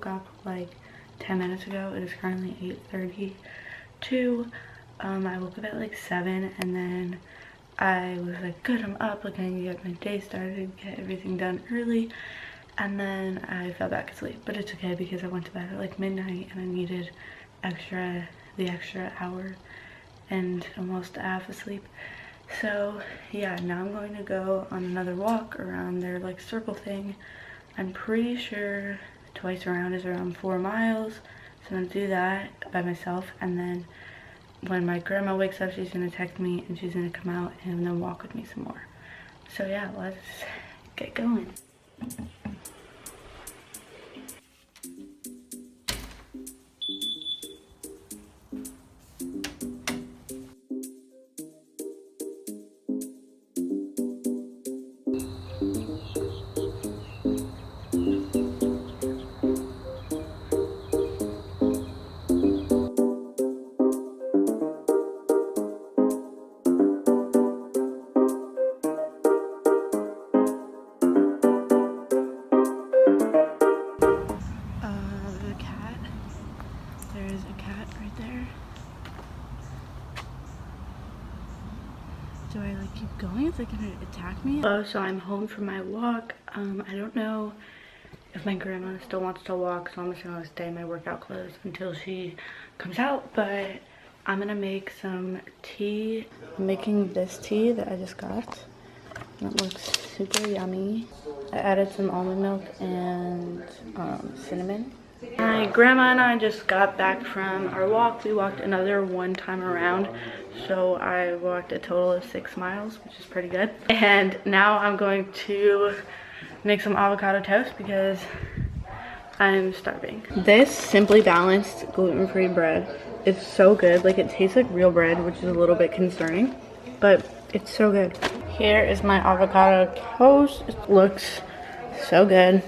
up like 10 minutes ago. It is currently 8:32. I woke up at like 7 and then I was like, good, I'm up, like I can get my day started, get everything done early. And then I fell back asleep, but it's okay because I went to bed at like midnight and I needed the extra hour and almost a half of sleep. So yeah, now I'm going to go on another walk around their like circle thing. I'm pretty sure twice around is around 4 miles. So I'm gonna do that by myself, and then when my grandma wakes up, she's gonna text me and she's gonna come out and then walk with me some more. So yeah, let's get going. There's a cat right there. Do I like keep going? Is it gonna attack me? Oh, so I'm home from my walk. I don't know if my grandma still wants to walk, so I'm just gonna stay in my workout clothes until she comes out. But I'm gonna make some tea. I'm making this tea that I just got. It looks super yummy. I added some almond milk and cinnamon. My grandma and I just got back from our walk. We walked another one time around, so I walked a total of 6 miles, which is pretty good. And now I'm going to make some avocado toast because I'm starving. This Simply Balanced gluten-free bread is so good. Like, it tastes like real bread, which is a little bit concerning, but it's so good. Here is my avocado toast. It looks so good.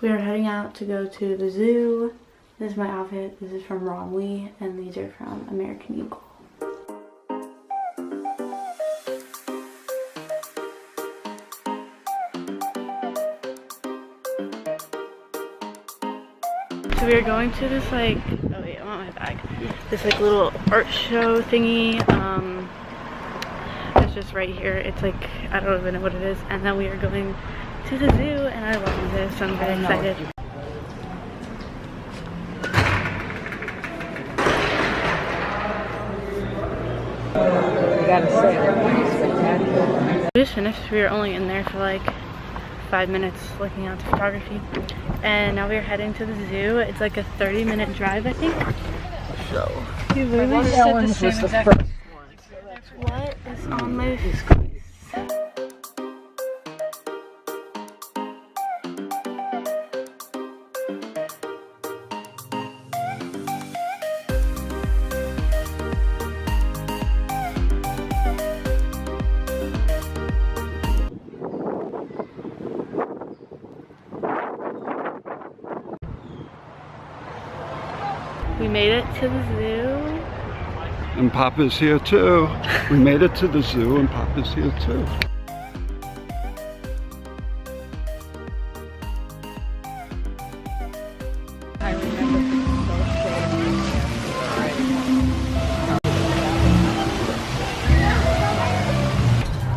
We are heading out to go to the zoo. This is my outfit. This is from Ron Lee, and these are from American Eagle. So we are going to this like, oh wait, I want my bag. This like little art show thingy. It's just right here. It's like, I don't even know what it is. And then we are going to the zoo, and I love this, so I'm very excited. I gotta say, everybody's spectacular. We just finished. We were only in there for like 5 minutes looking out the photography, and now we are heading to the zoo. It's like a 30-minute drive, I think. So you literally said the same exact one. What is on my face? We made it to the zoo. And Papa's here too. We made it to the zoo and Papa's here too. I remember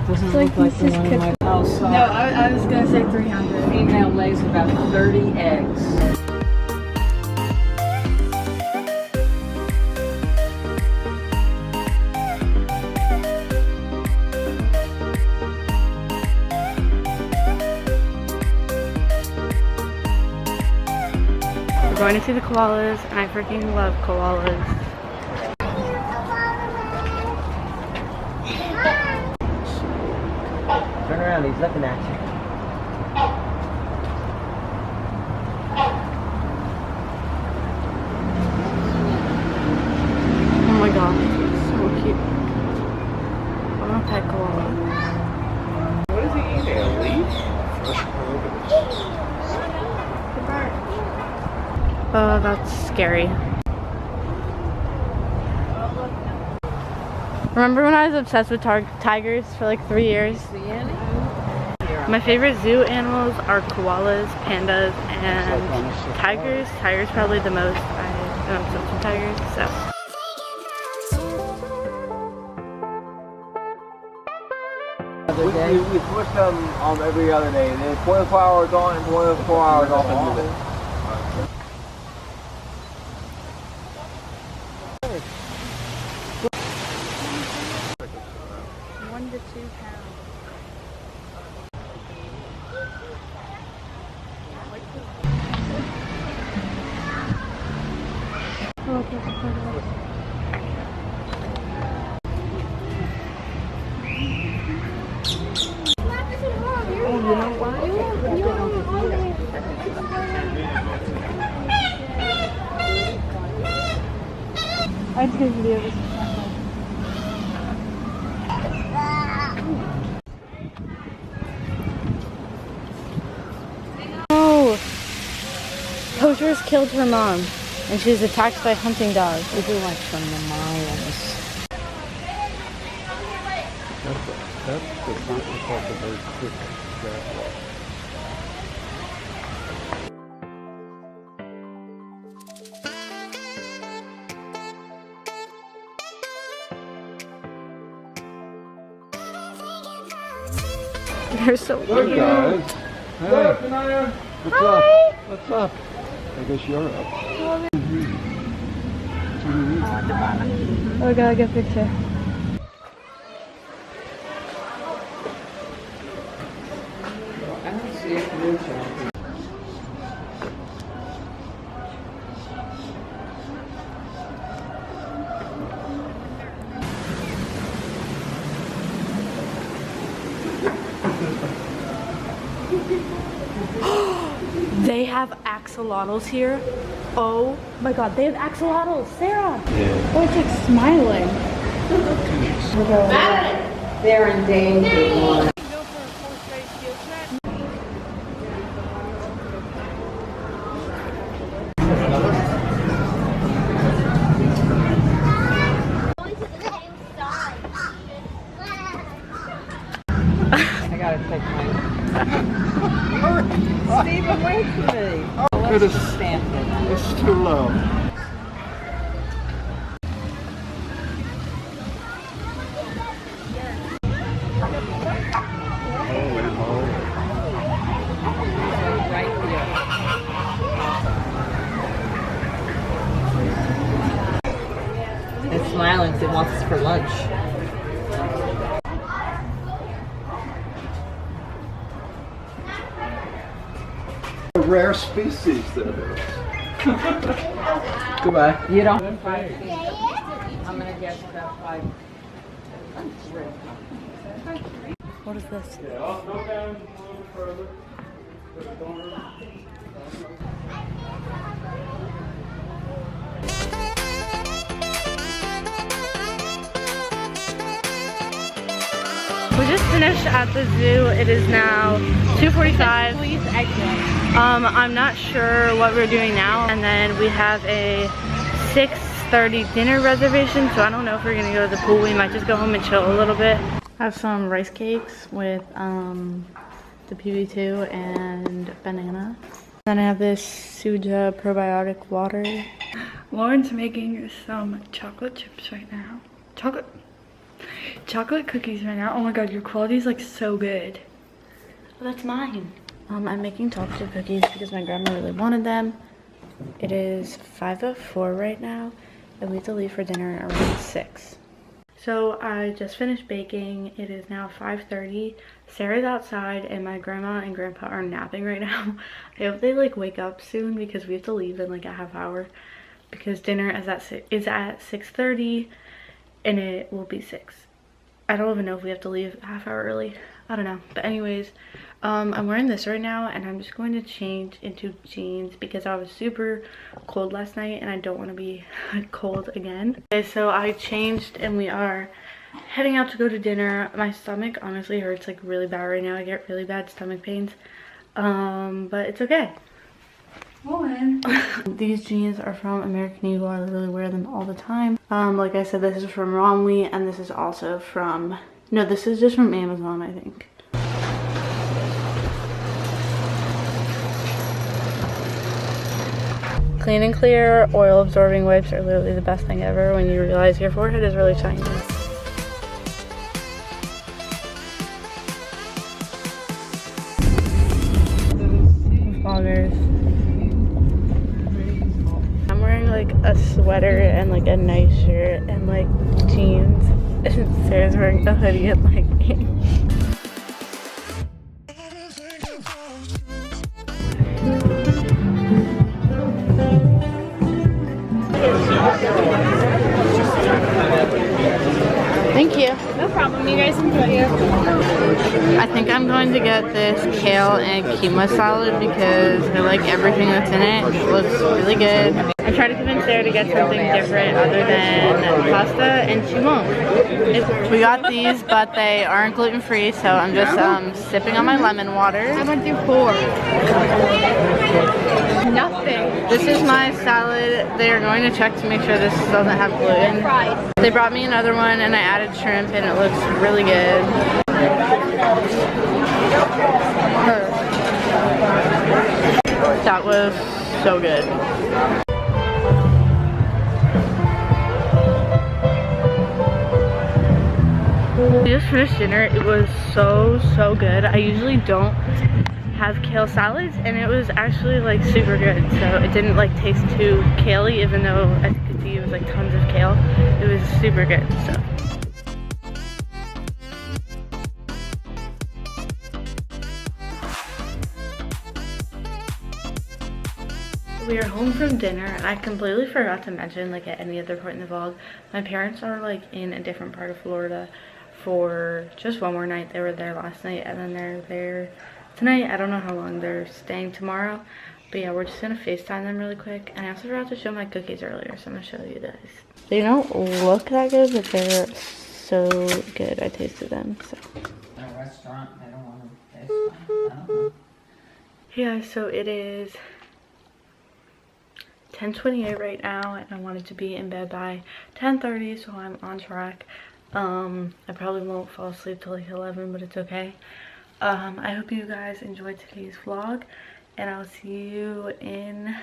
doesn't look like the one in my house. No, I was gonna say 300. Female lays about 30 eggs. We're going to see the koalas, and I freaking love koalas. Turn around, he's looking at you. Oh my god, so cute. I want to pet koala. What is he eating? A leaf? Oh, that's scary. Remember when I was obsessed with tigers for like 3 years? See any? My favorite zoo animals are koalas, pandas, and tigers. Tigers probably the most. I'm obsessed with tigers, so. We switch them every other day. They're 24 hours on and 24 hours off. 1 to 2 pounds. I took a video of this. Oh! Poachers killed her mom, and she was attacked by hunting dogs. We do like from the miles. That's not because of very quick grab. They're so Hey cute. guys. Hey. What's up? What's up? I guess you're up. Oh, I gotta get a picture. I don't see it blue chocolate. They have axolotls here. Oh my god, they have axolotls, Sarah! Oh, it's like smiling. They're endangered. I gotta take mine. Stephen, wait for me. Oh, let's It is- just stamp it. It's too low. Holy moly. Right here. It's smiling because it wants us for lunch. A rare species that is. Goodbye. You don't. I'm gonna guess about 5. What is this? We just finished at the zoo. It is now 2:45. Please exit. I'm not sure what we're doing now, and then we have a 6:30 dinner reservation, so I don't know if we're gonna go to the pool. We might just go home and chill a little bit. I have some rice cakes with the PB2 and banana. Then I have this Suja probiotic water. Lauren's making some chocolate chips right now. Chocolate cookies right now. Oh my god, your quality is like so good. Oh, that's mine. I'm making chocolate chip cookies because my grandma really wanted them. It is 5:04 right now, and we have to leave for dinner around 6. So I just finished baking. It is now 5:30. Sarah's outside, and my grandma and grandpa are napping right now. I hope they like wake up soon because we have to leave in like a half hour because dinner is at 6:30, and it will be 6. I don't even know if we have to leave a half hour early. I don't know. But anyways, I'm wearing this right now, and I'm just going to change into jeans because I was super cold last night and I don't want to be cold again. Okay, so I changed and we are heading out to go to dinner. My stomach honestly hurts like really bad right now. I get really bad stomach pains, but it's okay. These jeans are from American Eagle. I literally wear them all the time. Like I said, this is from Romley, and this is also from, no, this is just from Amazon, I think. Clean and Clear oil absorbing wipes are literally the best thing ever when you realize your forehead is really shiny. Vloggers. I'm wearing like a sweater and like a nice shirt and like jeans. And Sarah's wearing a hoodie and leggings. Thank you. No problem. You guys enjoy it. I think I'm going to get this kale and quinoa salad because I like everything that's in it. It looks really good. I tried to convince Sarah to get something different other than pasta, and she won't. We got these, but they aren't gluten-free, so I'm just sipping on my lemon water. I went through 4. Nothing. This is my salad. They are going to check to make sure this doesn't have gluten. Fried. They brought me another one, and I added shrimp, and it looks really good. That was so good. We just finished dinner. It was so good. I usually don't have kale salads, and it was actually like super good. So it didn't like taste too kale-y, even though as you could see it was like tons of kale. It was super good. So we are home from dinner. I completely forgot to mention, like at any other point in the vlog, my parents are like in a different part of Florida for just one more night. They were there last night and then they're there tonight. I don't know how long they're staying tomorrow, but yeah, we're just gonna FaceTime them really quick. And I also forgot to show my cookies earlier, so I'm gonna show you guys. They don't look that good, but they're so good. I tasted them, so. In a restaurant, they don't want to taste them. I don't know. Yeah, so it is 10:28 right now, and I wanted to be in bed by 10:30, so I'm on track. I probably won't fall asleep till like 11, but it's okay. I hope you guys enjoyed today's vlog, and I'll see you in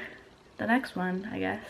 the next one, I guess.